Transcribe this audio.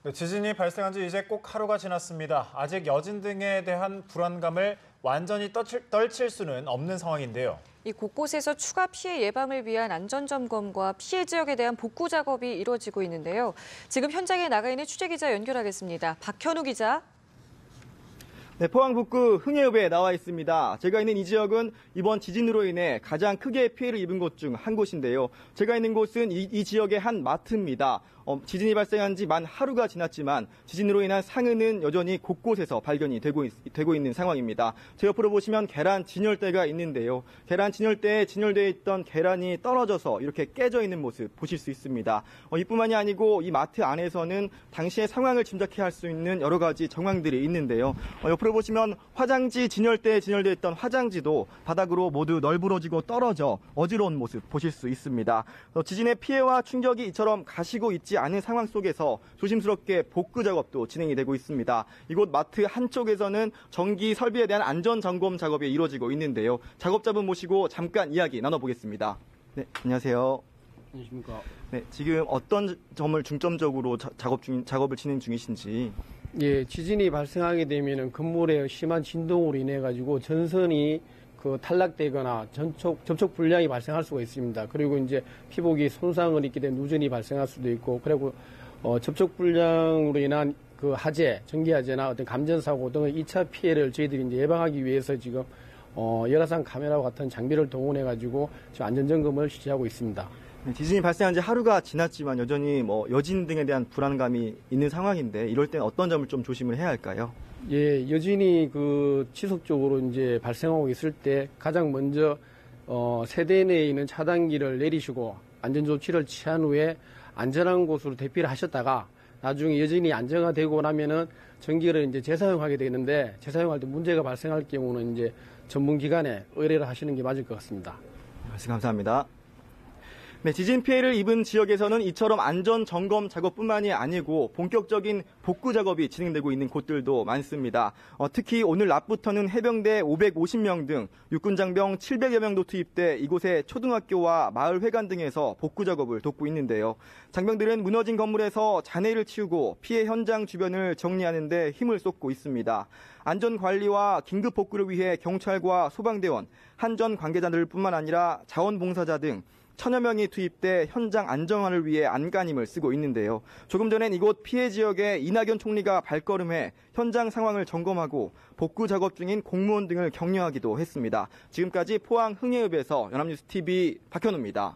네, 지진이 발생한 지 이제 꼭 하루가 지났습니다. 아직 여진 등에 대한 불안감을 완전히 떨칠 수는 없는 상황인데요. 이 곳곳에서 추가 피해 예방을 위한 안전점검과 피해 지역에 대한 복구 작업이 이루어지고 있는데요. 지금 현장에 나가 있는 취재기자 연결하겠습니다. 박현우 기자. 네, 포항 북구 흥해읍에 나와 있습니다. 제가 있는 이 지역은 이번 지진으로 인해 가장 크게 피해를 입은 곳 중 한 곳인데요. 제가 있는 곳은 이 지역의 한 마트입니다. 지진이 발생한 지 만 하루가 지났지만 지진으로 인한 상흔은 여전히 곳곳에서 발견이 되고 있는 상황입니다. 제 옆으로 보시면 계란 진열대가 있는데요. 계란 진열대에 진열되어 있던 계란이 떨어져서 이렇게 깨져 있는 모습 보실 수 있습니다. 이뿐만이 아니고 이 마트 안에서는 당시의 상황을 짐작해 할 수 있는 여러 가지 정황들이 있는데요. 옆으로 보시면 화장지 진열대에 진열되어 있던 화장지도 바닥으로 모두 널브러지고 떨어져 어지러운 모습 보실 수 있습니다. 지진의 피해와 충격이 이처럼 가시고 있지 않은 상황 속에서 조심스럽게 복구 작업도 진행이 되고 있습니다. 이곳 마트 한쪽에서는 전기 설비에 대한 안전 점검 작업이 이루어지고 있는데요. 작업자분 모시고 잠깐 이야기 나눠보겠습니다. 네, 안녕하세요. 안녕하십니까. 네, 지금 어떤 점을 중점적으로 작업을 진행 중이신지. 예, 지진이 발생하게 되면은 건물에 심한 진동으로 인해 가지고 전선이 탈락되거나 접촉 불량이 발생할 수가 있습니다. 그리고 이제 피복이 손상을 입게 된 누전이 발생할 수도 있고, 그리고 접촉 불량으로 인한 화재, 전기 화재나 어떤 감전 사고 등의 2차 피해를 저희들이 이제 예방하기 위해서 지금 열화상 카메라와 같은 장비를 동원해 가지고 지금 안전 점검을 실시하고 있습니다. 네, 지진이 발생한 지 하루가 지났지만 여전히 여진 등에 대한 불안감이 있는 상황인데 이럴 땐 어떤 점을 좀 조심을 해야 할까요? 예, 여진이 지속적으로 이제 발생하고 있을 때 가장 먼저 세대 내에 있는 차단기를 내리시고 안전 조치를 취한 후에 안전한 곳으로 대피를 하셨다가 나중에 여진이 안정화되고 나면은 전기를 이제 재사용하게 되는데 재사용할 때 문제가 발생할 경우는 이제 전문 기관에 의뢰를 하시는 게 맞을 것 같습니다. 말씀 감사합니다. 네, 지진 피해를 입은 지역에서는 이처럼 안전 점검 작업뿐만이 아니고 본격적인 복구 작업이 진행되고 있는 곳들도 많습니다. 특히 오늘 낮부터는 해병대 550명 등 육군 장병 700여 명도 투입돼 이곳의 초등학교와 마을회관 등에서 복구 작업을 돕고 있는데요. 장병들은 무너진 건물에서 잔해를 치우고 피해 현장 주변을 정리하는 데 힘을 쏟고 있습니다. 안전 관리와 긴급 복구를 위해 경찰과 소방대원, 한전 관계자들뿐만 아니라 자원봉사자 등 1000여 명이 투입돼 현장 안정화를 위해 안간힘을 쓰고 있는데요. 조금 전엔 이곳 피해 지역에 이낙연 총리가 발걸음해 현장 상황을 점검하고 복구 작업 중인 공무원 등을 격려하기도 했습니다. 지금까지 포항 흥해읍에서 연합뉴스 TV 박현우입니다.